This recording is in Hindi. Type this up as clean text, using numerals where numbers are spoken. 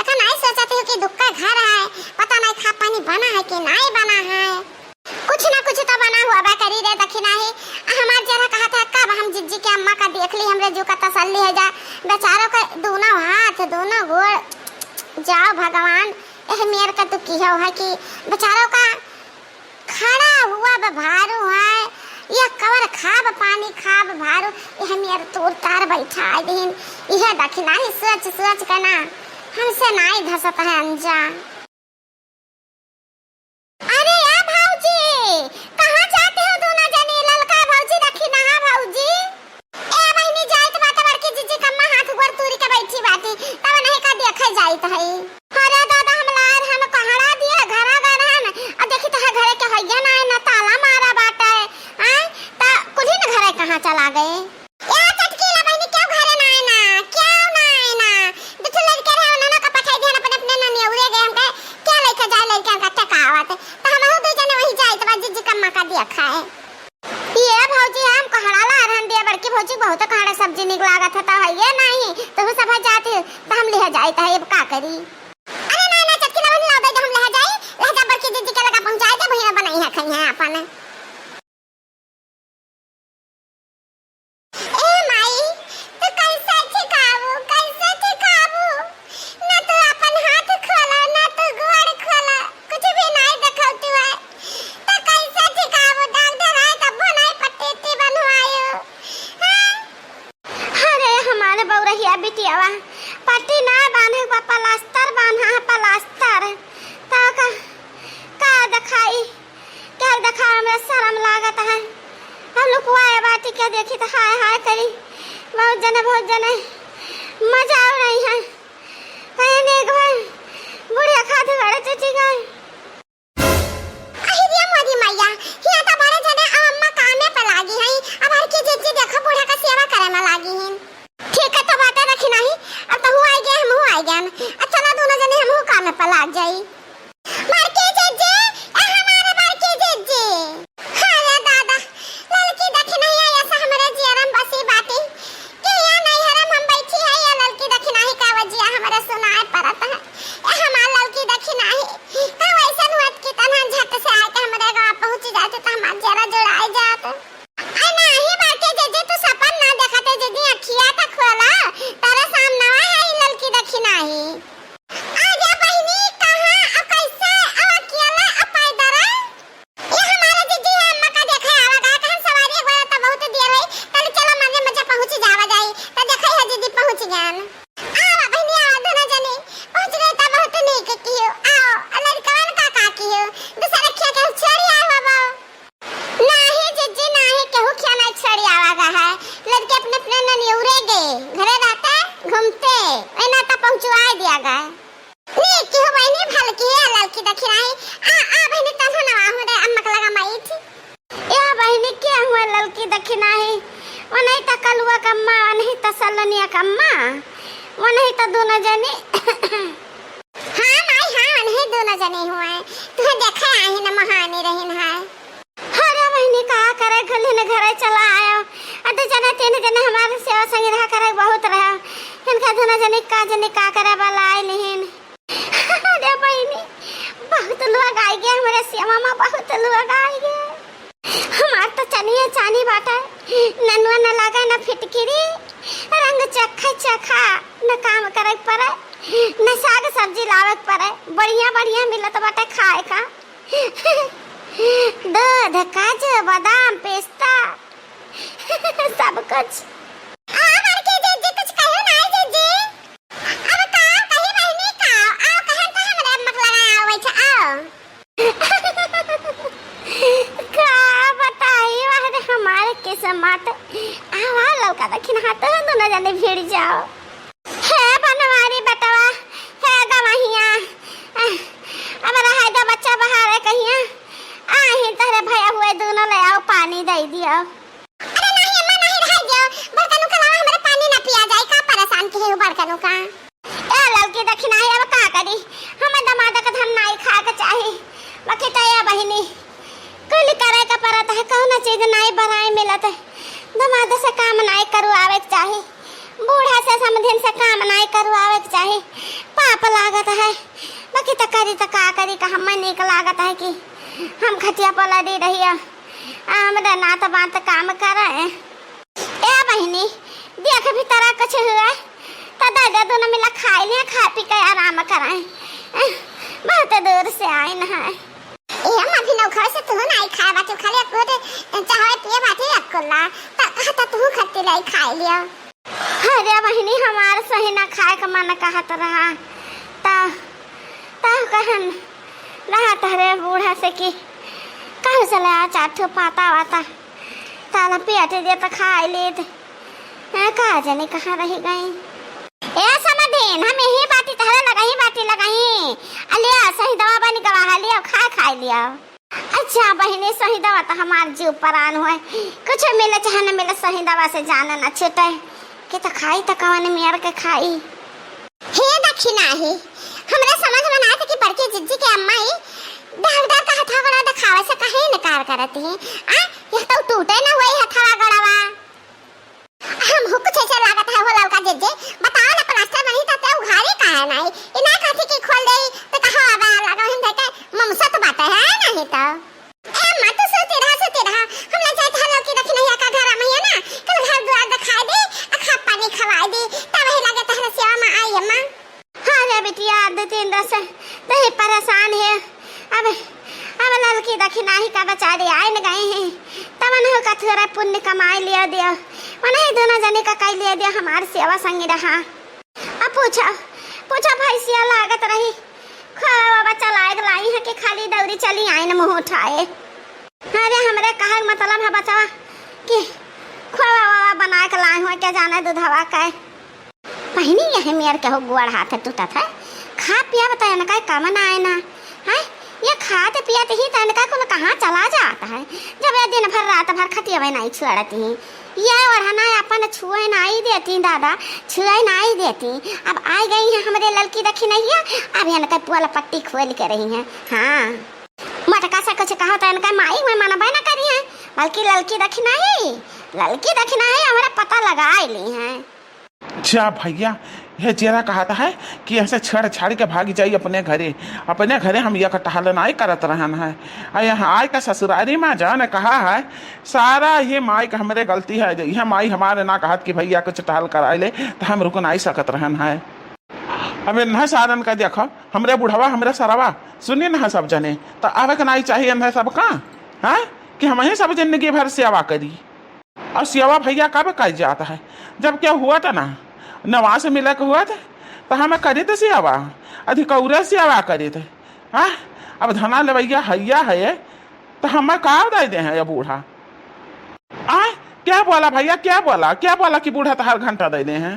तका नहीं सोचत हो कि दुक्का घर है, पता नहीं खा पानी बना है कि नहीं बना है। कुछ ना कुछ तो बना हुआ बा करी रे दखी नहीं। हमार जरा कहा था कब हम जिज्जी के अम्मा का देख ली हमरे जो का तसल्ली है जा। बेचारों का दोनों हाथ दोनों गोड़ जाओ भगवान एह मेर का तो की है कि बेचारों का खड़ा हुआ भारू है यह कवर खाब पानी खाब भारू यह मेर तोड़ तार बैठा दिन यह दखी नहीं सोच सोच करना हमसे नहीं धसत है अंजा। अरे या भाऊजी कहाँ जाते हो दोनों जनी ललका भाऊजी रखी नहा भाऊजी ए बहनी जाइत बात बड़की जीजी कम्मा हाथ गोड़ तूरी के बैठी बाटी तब नहीं का देखे जाइत है। अरे दादा हम लार हम कहड़ा दिए घरा घर हम और देखी तो घरे के हइया ना ना ताला मारा बाटा है हैं ता कुली न घरे कहाँ चला गए। ए चटकीला बहनी क्यों घरे ना आए ना क्यों ना आए ना बिठ लड़के रहे उन्होंने का पठाई दिया अपने अपने ननी उड़े गए हम क्या लेके जाए लड़के का टकावत तो हम दो जने वही जाए तो जीजी कम्मा का दिया खाए। ये भाऊजी हम कहड़ा ला रहन दिया बड़की भाऊजी बहुत कहड़ा सब्जी निक लागत था ये नहीं तो सब जाते तो हम ले जाए तो ये का करी। अरे ना ना चटकी ना ला दे हम ले जा बड़की जीजी के लगा पहुंचाए दे भैया बनाई है खाई है अपन। ए माई तो कैसे ठिकाबू ना तो अपन हाथ खोला ना तो गोड़ खोला कुछ भी नहीं दिखाती है तो कैसे ठिकाबू डॉक्टर है तब नहीं पट्टी बनवायो। अरे हमारे बौरहिया बिटियावा पट्टी ना बांधे प्लास्टर बांधा है प्लास्टर ता का दिखाई क्या दिखा हमें शर्म लागत है। हम लोग आए बाटी के देखी तो हाय हाय करी बहुत जने मजा आ रही है कहने एक बार बुढ़िया खाते बड़े चची गए। अहिरिया मोदी मैया हिया तो बड़े जने अम्मा कामे पे लागी है अब हर की जीजी देखो बूढ़ा का सेवा करे में लागी है। ठीक है तो बातें रखी नहीं अब तो हुआ गया हम हुआ गया अच्छा दोनों जने हम कामे पे लाग जाई। मार के जीजी हमारे मार के जीजी हां दादा लड़की देखी नहीं है ऐसा हमारे जीरम बसी बाती कि या नहीं हरम हम बैठी है या लड़की देखी नहीं का वजिया हमारे सुनाए पड़ता है हमार लड़की देखी नहीं तो वैसा हुआ कि तना झट से आके हमारे गांव पहुंच जाते तो हमार जरा जुड़ाई जात। आ नहीं बाके जीजी तू सपन ना देखते जीजी अखिया तक खोला तेरे सामने है लड़की देखी नहीं। आजा बहनी कहां अब कैसे अब अकेला अब पैदल ये हमारे जीजी है अम्मा का देखा आवा का हम सवारी गया तो बहुत देर हुई चल चलो मजे मजे पहुंच जावा जाई तो देखै है जीजी पहुंच गयान। आवा बहनी आवा दोनों जने पहुंच गए तो बहुत नहीं के कियो आओ लड़कन का कियो दूसरा क्या के छोड़ी आवा बाबा नहीं जीजी नहीं केहू क्या नहीं छोड़ी आवा है लड़के अपने अपने ननी उड़े गए घरे रहते घूमते एना तो पहुंचवा दिया गया नी क्यों बहनी भल की है लड़की देखी नहीं आ बहनी तब ना हो रे अम्मा का लगा माई थी या बहनी क्या हुआ लड़की देखी नहीं वो नहीं तो कलुआ का अम्मा नहीं तो सलनिया का अम्मा वो नहीं तो दोनों जने हां माई हां नहीं दोनों जने हुए तू देखा आई ना महानी रहिन है। अरे बहनी का करे गली ने घरे चला आयो अद जना तीन जने हमारे सेवा संग रहा करे बहुत रहा इनका दोनों जने का करे वाला आए नहीं। अरे बहनी बहुत लोग आ गए हमारे सेवा में बहुत लोग आ गए हमार तो चनिए चानी बाटा ननुआ न लगा न फिटकिरी रंग चखा न काम करे पड़े न साग सब्जी लावे पड़े बढ़िया मिलत बाटे खाए का दूध काजू बादाम पिस्ता सब कुछ। कुछ कहो ना जीजी अब का कहीं बहनी का आओ कहन तो हमरे मक लगा आवे छ आओ का बताई वाह हमारे किस्मत आवा लौका दखिन हाथ दोनों जने भिड़ जाओ है बनवारी बटवा है गवहिया अब रहा दो बच्चा बाहर है कहिया आही तहरे भया हुए दोनों ले आओ पानी दे दियो। अरे नहीं अम्मा नहीं रह जाओ बर्तनों का लावा हमारे पानी ना पिया जाए का परेशान के हो बर्तनों का ए लड़की दखिन आई अब का करी हम दमाद का धन नहीं खा के चाहे बाकी तो या बहनी कुल करे का परत है कौन चीज नहीं बनाए मिलत है दमाद से काम नहीं करवावे चाहे बूढ़ा से समधिन से काम नहीं करवावे चाहे पाप लाग है, बाकी तो करी तो का करी का हमें निक लागत है कि हम खटिया पर लड़ी रही हमरा नात बात काम कर रहे। ए बहनी देख भी तरह कुछ हुआ तो दादा दोनों मिला खाई लिया, खा पी के आराम कराए। बहुत दूर से आई न है ए हम अभी नौ घर से तू नहीं खाए बात खा ले खुद चाहे पिए बात ही अकेला तो कहता तू खट्टी लाई खा लिया। अरे बहनी हमार सही ना खाए का मन कहत रहा ता कहन रहा तहरे बूढ़ा से कि कहाँ चले आ चाठो पाता वाता ताला पेट दे तो खा ले कहा जाने कहाँ रह गई। ए समझेन हम यही बाती तहरे लगाई अलिया सही दवा बनी गवा लिया खा लिया। अच्छा बहनी सही दवा तो हमार जीव परान हुए कुछ मिले चाहे न मिले सही दवा से जाना न छुटे कि तो खाई तो कवन मेर के खाई। हे दक्षिणा ही हमरा समझ में ना कि बड़की जिज्जी के अम्मा ही डावडा का हथा गड़ा दिखावे से कहे नकार करती है आ यह तो टूटे ना हुई हथा गड़ावा हम हो कुछ ऐसा लागत है वो लड़का जिज्जी बताओ ना प्लास्टर नहीं तो ते उघारी का है नहीं इना काठी की खोल दे तो कहा आवा लगा हम देखे ममसा तो बात है नहीं तो ए मत सोते रहा हम ले जाए था लड़की रखी नहीं का घर में है ना कल घर द्वार दिखा दे अखा पानी खवा दे तब ही लगे तहरा सेवा में आई अम्मा। हां रे बिटिया दो तीन दस दही परेशान है अब लड़की देखी नहीं का बेचारी आए न गए हैं तब न का थोड़ा पुण्य कमाई लिया दिया मने दोनों जने का कई लिया दिया हमार सेवा संगी रहा। अब पूछा भैंसिया लागत रही खावा बच्चा लायक लाई है कि खाली दौरी चली आई न मुंह उठाए। अरे हमरे कहा मतलब है बचावा कि खावा बना के लाई हो क्या जाने दूधवा का पहनी यह मेर के हो गुड़ हाथ टूटा था खा पिया बताया न का काम ना आए ना है ये खाते पियाते ही तन का को कहाँ चला जाता है जब ये दिन भर रात भर खटिया में नहीं छुड़ती हैं ये और हना अपन छुए नहीं देती दादा छुए नहीं देती। अब आई गई है हमारे लड़की रखी नहीं है अब यहाँ का पुआला पट्टी खोल के रही है। हाँ मटका सा कुछ कहा था इनका माई में मना ना करी है बल्कि लड़की रखी नहीं हमारा पता लगा ली है। अच्छा भैया यह जेरा कहता है कि ऐसे छड़ छाड़ के भाग जाइए अपने घरे हम यह टहल नहीं करत रहन है यहाँ आय का ससुरारी माँ जान कहा है सारा ये माई का हमारे गलती है यह माई हमारे ना कहत कि भैया कुछ टहल कर ले तो हम रुक नहीं सकत रहन है। अब न सारन का देखो हमरे बुढ़वा हमरे सरवा सुनिए ना सब जने तो आवे के नहीं चाहिए न सब का है कि हम ही सब जिंदगी भर सेवा करी और सेवा भैया कब कर जाता है जब क्या हुआ था ना नवा से मिला के हुआ था तो हमें करे थे सेवा अधिकौरे सेवा करे थे। हाँ अब धना लवैया हैया है तो हमें कहा दे दे हैं ये बूढ़ा क्या बोला भैया क्या बोला कि बूढ़ा तो हर घंटा दे दे हैं।